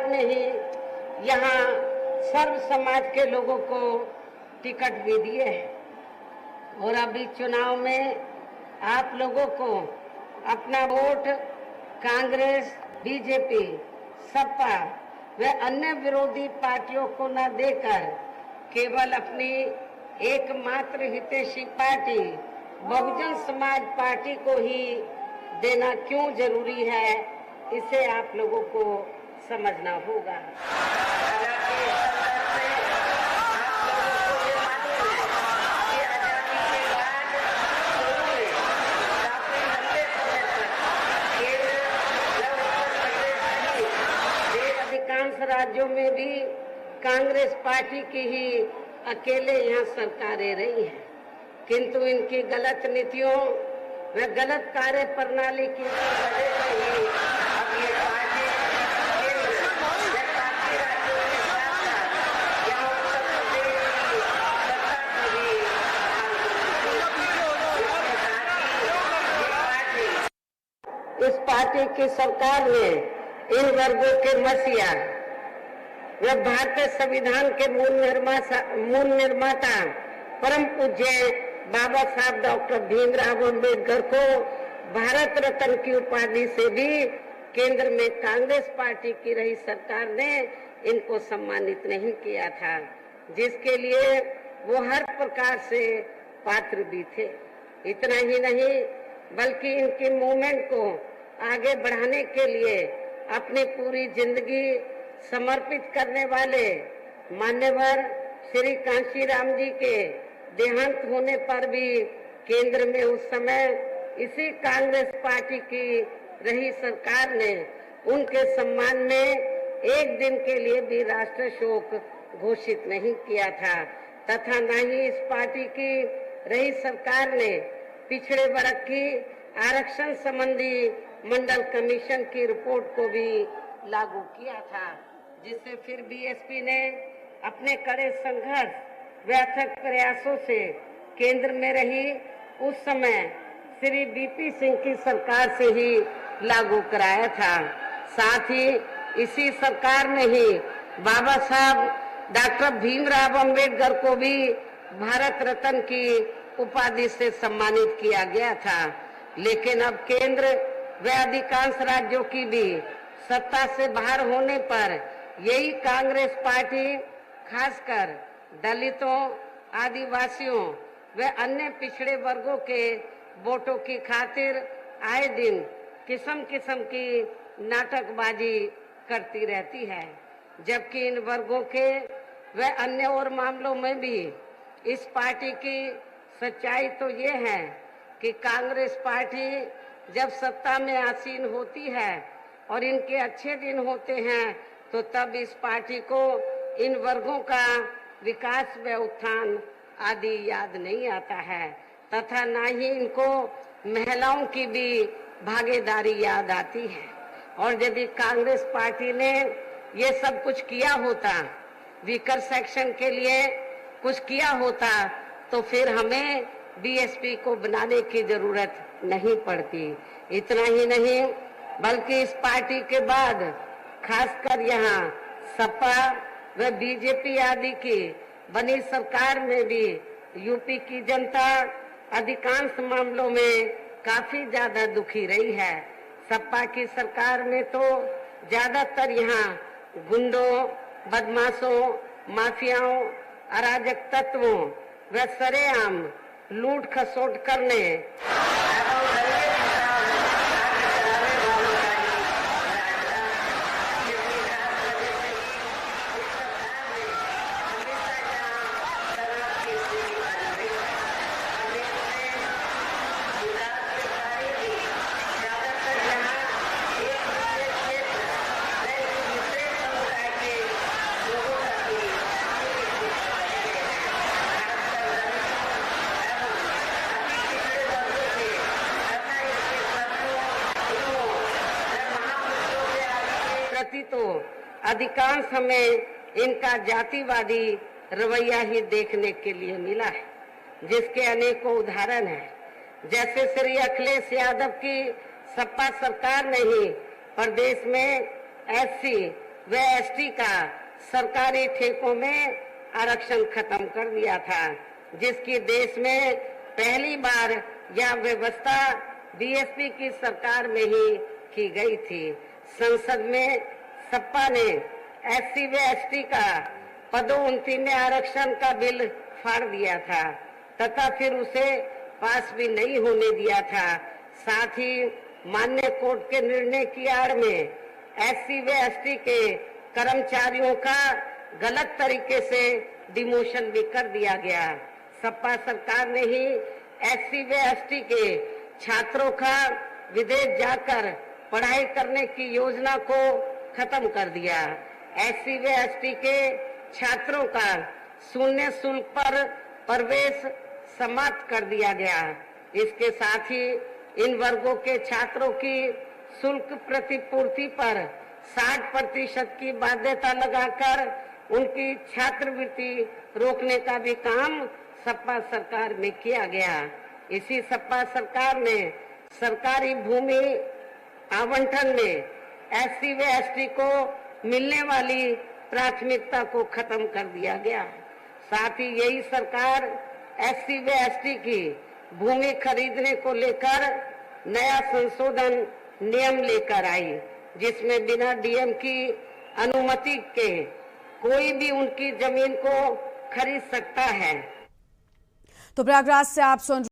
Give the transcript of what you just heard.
ने ही यहाँ सर्व समाज के लोगों को टिकट भी दिए हैं और अभी चुनाव में आप लोगों को अपना वोट कांग्रेस, बीजेपी, सपा व अन्य विरोधी पार्टियों को न देकर केवल अपनी एकमात्र हितैषी पार्टी बहुजन समाज पार्टी को ही देना क्यों जरूरी है, इसे आप लोगों को समझना होगा। राज्यों में भी कांग्रेस पार्टी की ही अकेले यहाँ सरकारें रही हैं, किंतु इनकी गलत नीतियों व गलत कार्य प्रणाली की वजह से ही अब ये पार्टी इस पार्टी की सरकार ने इन वर्गों के मसीहा व भारतीय संविधान के मूल निर्माता परम पूज्य बाबा साहब डॉक्टर भीमराव अम्बेडकर को भारत रत्न की उपाधि से भी केंद्र में कांग्रेस पार्टी की रही सरकार ने इनको सम्मानित नहीं किया था, जिसके लिए वो हर प्रकार से पात्र भी थे। इतना ही नहीं बल्कि इनकी मूवमेंट को आगे बढ़ाने के लिए अपनी पूरी जिंदगी समर्पित करने वाले मान्यवर श्री कांशीराम जी के देहांत होने पर भी केंद्र में उस समय इसी कांग्रेस पार्टी की रही सरकार ने उनके सम्मान में एक दिन के लिए भी राष्ट्रीय शोक घोषित नहीं किया था, तथा न ही इस पार्टी की रही सरकार ने पिछड़े वर्ग की आरक्षण संबंधी मंडल कमीशन की रिपोर्ट को भी लागू किया था, जिससे फिर बीएसपी ने अपने कड़े संघर्ष व अथक प्रयासों से केंद्र में रही उस समय श्री बीपी सिंह की सरकार से ही लागू कराया था। साथ ही इसी सरकार ने ही बाबा साहब डॉक्टर भीमराव अम्बेडकर को भी भारत रत्न की उपाधि से सम्मानित किया गया था। लेकिन अब केंद्र व अधिकांश राज्यों की भी सत्ता से बाहर होने पर यही कांग्रेस पार्टी खासकर दलितों, आदिवासियों व अन्य पिछड़े वर्गों के वोटों की खातिर आए दिन किस्म किस्म की नाटकबाजी करती रहती है, जबकि इन वर्गों के व अन्य और मामलों में भी इस पार्टी की सच्चाई तो ये है कि कांग्रेस पार्टी जब सत्ता में आसीन होती है और इनके अच्छे दिन होते हैं तो तब इस पार्टी को इन वर्गों का विकास व उत्थान आदि याद नहीं आता है, तथा न ही इनको महिलाओं की भी भागीदारी याद आती है। और यदि कांग्रेस पार्टी ने ये सब कुछ किया होता, वीकर सेक्शन के लिए कुछ किया होता, तो फिर हमें बीएसपी को बनाने की जरूरत नहीं पड़ती। इतना ही नहीं बल्कि इस पार्टी के बाद खासकर यहाँ सपा व बीजेपी आदि की बनी सरकार में भी यूपी की जनता अधिकांश मामलों में काफी ज्यादा दुखी रही है। सपा की सरकार में तो ज्यादातर यहाँ गुंडों, बदमाशों, माफियाओं, अराजक तत्वों व सरेआम लूट खसोट करने तो अधिकांश हमें इनका जातिवादी रवैया ही देखने के लिए मिला है, जिसके अनेकों उदाहरण हैं। जैसे श्री अखिलेश यादव की सपा सरकार ने ही प्रदेश में एससी व एसटी का सरकारी ठेकों में आरक्षण खत्म कर दिया था, जिसकी देश में पहली बार यह व्यवस्था बीएसपी की सरकार में ही की गई थी। संसद में सपा ने एससी व एसटी का पदोन्नति में आरक्षण का बिल फाड़ दिया था तथा फिर उसे पास भी नहीं होने दिया था। साथ ही मान्य कोर्ट के निर्णय की आड़ में एससी व एसटी के कर्मचारियों का गलत तरीके से डिमोशन भी कर दिया गया। सपा सरकार ने ही एससी व एसटी के छात्रों का विदेश जाकर पढ़ाई करने की योजना को खत्म कर दिया। एससी व एसटी के छात्रों का शून्य शुल्क पर प्रवेश समाप्त कर दिया गया। इसके साथ ही इन वर्गों के छात्रों की शुल्क प्रतिपूर्ति पर 60% की बाध्यता लगाकर उनकी छात्रवृत्ति रोकने का भी काम सपा सरकार में किया गया। इसी सपा सरकार ने सरकारी भूमि आवंटन में एससी व एसटी को मिलने वाली प्राथमिकता को खत्म कर दिया गया। साथ ही यही सरकार एससी व एसटी की भूमि खरीदने को लेकर नया संशोधन नियम लेकर आई, जिसमें बिना डीएम की अनुमति के कोई भी उनकी जमीन को खरीद सकता है। तो प्रयागराज से आप सुन